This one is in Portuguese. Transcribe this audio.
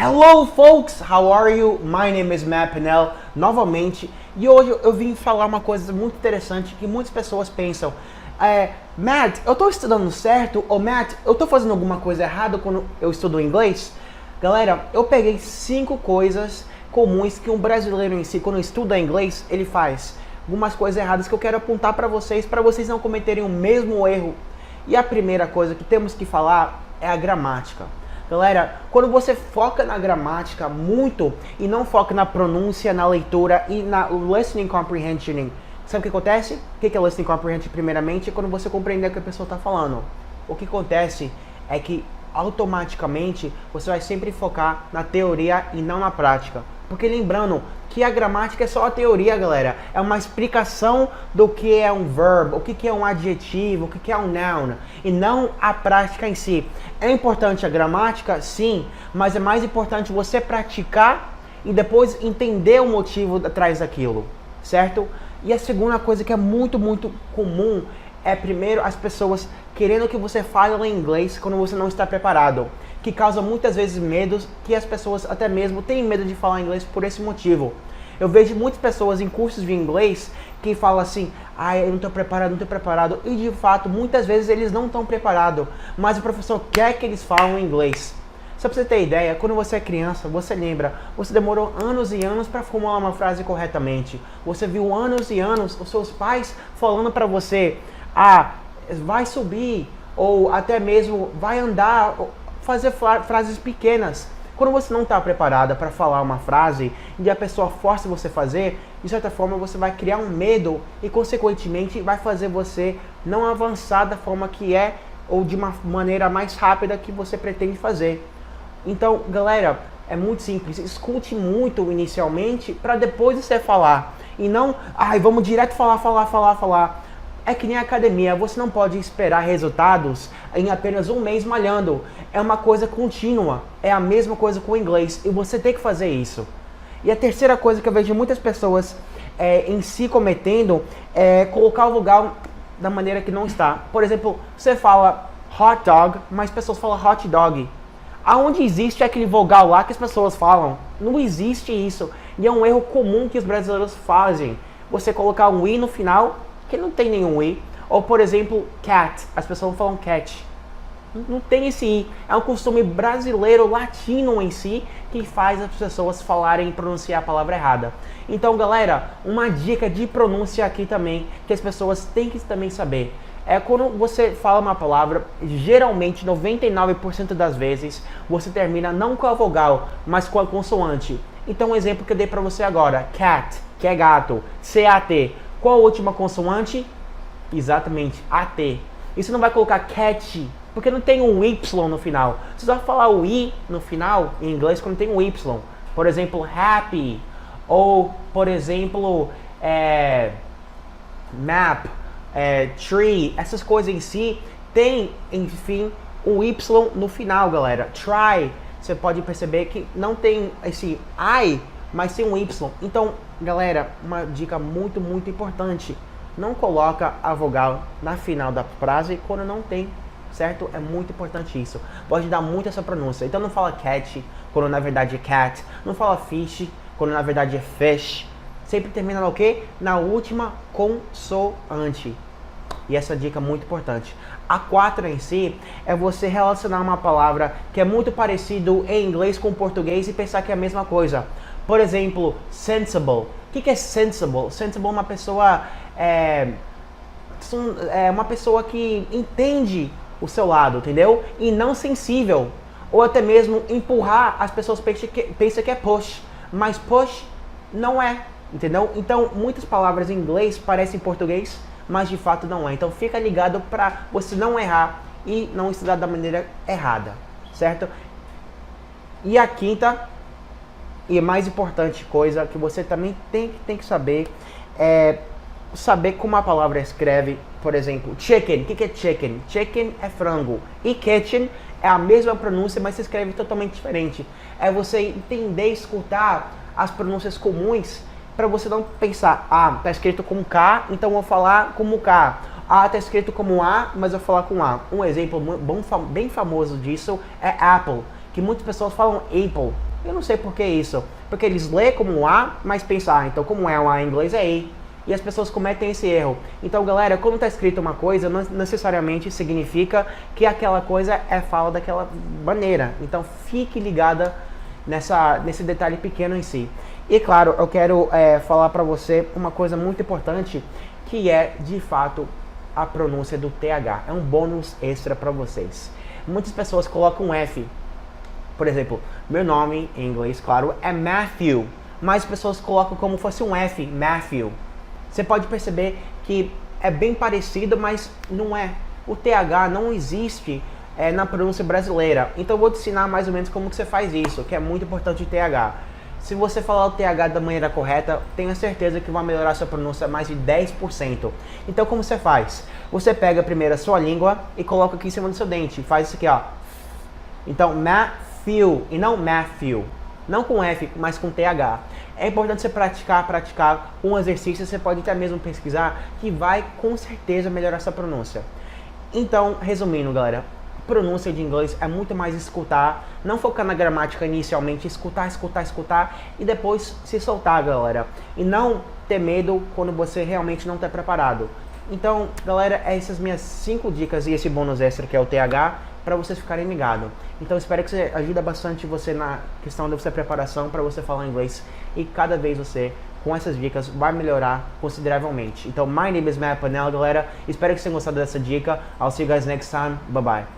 Hello folks, how are you? My name is Matt Pinel, novamente, e hoje eu vim falar uma coisa muito interessante que muitas pessoas pensam. Matt, eu estou estudando certo? Ou Matt, eu estou fazendo alguma coisa errada quando eu estudo inglês? Galera, eu peguei 5 coisas comuns que um brasileiro em si, quando estuda inglês, ele faz. Algumas coisas erradas que eu quero apontar para vocês não cometerem o mesmo erro. E a primeira coisa que temos que falar é a gramática. Galera, quando você foca na gramática muito e não foca na pronúncia, na leitura e na listening comprehension, sabe o que acontece? O que é listening comprehension primeiramente? É quando você compreender o que a pessoa está falando. O que acontece é que automaticamente você vai sempre focar na teoria e não na prática. Porque lembrando que a gramática é só a teoria, galera. É uma explicação do que é um verbo, o que é um adjetivo, o que é um noun. E não a prática em si. É importante a gramática? Sim. Mas é mais importante você praticar e depois entender o motivo atrás daquilo. Certo? E a segunda coisa que é muito comum é, primeiro, as pessoas querendo que você fale inglês quando você não está preparado, que causa muitas vezes medos, que as pessoas até mesmo têm medo de falar inglês por esse motivo. Eu vejo muitas pessoas em cursos de inglês que falam assim, eu não estou preparado, e de fato, muitas vezes eles não estão preparados, mas o professor quer que eles falem inglês. Só para você ter ideia, quando você é criança, você lembra, você demorou anos e anos para formular uma frase corretamente. Você viu anos e anos os seus pais falando para você, vai subir, ou até mesmo vai andar, fazer frases pequenas. Quando você não está preparada para falar uma frase e a pessoa força você a fazer, de certa forma você vai criar um medo e consequentemente vai fazer você não avançar da forma que é ou de uma maneira mais rápida que você pretende fazer. Então, galera, é muito simples. Escute muito inicialmente para depois você falar. E não, vamos direto falar. É que nem a academia, você não pode esperar resultados em apenas um mês malhando. É uma coisa contínua, é a mesma coisa com o inglês e você tem que fazer isso. E a terceira coisa que eu vejo muitas pessoas em si cometendo é colocar o vogal da maneira que não está. Por exemplo, você fala hot dog, mas as pessoas falam hot dog. Aonde existe aquele vogal lá que as pessoas falam? Não existe isso. E é um erro comum que os brasileiros fazem. Você colocar um i no final, que não tem nenhum i. Ou, por exemplo, cat. As pessoas falam cat. Não tem esse i. É um costume brasileiro, latino em si, que faz as pessoas falarem e pronunciar a palavra errada. Então, galera, uma dica de pronúncia aqui também, que as pessoas têm que também saber. É quando você fala uma palavra, geralmente 99% das vezes, você termina não com a vogal, mas com a consoante. Então, um exemplo que eu dei para você agora, cat, que é gato, C-A-T. Qual a última consoante? Exatamente, A-T. E você não vai colocar cat, porque não tem um Y no final. Você só vai falar o I no final, em inglês, quando tem um Y. Por exemplo, happy. Ou, por exemplo, map, tree. Essas coisas em si tem, enfim, um Y no final, galera. Try. Você pode perceber que não tem esse I, mas tem um Y. Então, galera, uma dica muito importante. Não coloca a vogal na final da frase quando não tem, certo? É muito importante isso. Pode dar muito essa pronúncia. Então não fala cat quando na verdade é cat. Não fala fish quando na verdade é fish. Sempre termina no quê? Na última consoante. E essa dica é muito importante. A 4 em si é você relacionar uma palavra que é muito parecido em inglês com português e pensar que é a mesma coisa. Por exemplo, sensible. O que é sensible? Sensible é uma pessoa, uma pessoa que entende o seu lado, entendeu? E não sensível. Ou até mesmo empurrar, as pessoas pensam que é push. Mas push não é, entendeu? Então, muitas palavras em inglês parecem português, mas de fato não é. Então, fica ligado para você não errar e não estudar da maneira errada, certo? E a quinta e mais importante coisa que você também tem que saber é saber como a palavra escreve. Por exemplo, chicken. O que é chicken? Chicken é frango. E kitchen é a mesma pronúncia, mas se escreve totalmente diferente. É você entender, escutar as pronúncias comuns para você não pensar, tá escrito com K, então eu vou falar como K. Tá escrito como A, mas eu vou falar com A. Um exemplo bem famoso disso é Apple, que muitas pessoas falam Apple. Eu não sei por que isso. Porque eles lêem como A, mas pensam, então como é um A em inglês é E. E as pessoas cometem esse erro. Então, galera, quando está escrito uma coisa, não necessariamente significa que aquela coisa é fala daquela maneira. Então, fique ligada nesse detalhe pequeno em si. E, claro, eu quero falar para você uma coisa muito importante, que é, de fato, a pronúncia do TH. É um bônus extra para vocês. Muitas pessoas colocam um F. Por exemplo, meu nome em inglês, claro, é Matthew. Mas as pessoas colocam como fosse um F, Matthew. Você pode perceber que é bem parecido, mas não é. O TH não existe na pronúncia brasileira. Então eu vou te ensinar mais ou menos como que você faz isso, que é muito importante o TH. Se você falar o TH da maneira correta, tenha certeza que vai melhorar a sua pronúncia mais de 10%. Então como você faz? Você pega primeiro a sua língua e coloca aqui em cima do seu dente. Faz isso aqui, ó. Então, Matthew e não Matthew. Não com F, mas com TH. É importante você praticar um exercício, você pode até mesmo pesquisar, que vai com certeza melhorar sua pronúncia. Então, resumindo, galera, pronúncia de inglês é muito mais escutar, não focar na gramática inicialmente, escutar e depois se soltar, galera. E não ter medo quando você realmente não está preparado. Então, galera, essas minhas 5 dicas e esse bônus extra que é o TH, para vocês ficarem ligados. Então espero que você ajude bastante você na questão da sua preparação para você falar inglês, e cada vez você, com essas dicas, vai melhorar consideravelmente. Então, my name is Matt Panel, galera. Espero que vocês tenham gostado dessa dica. I'll see you guys next time. Bye bye.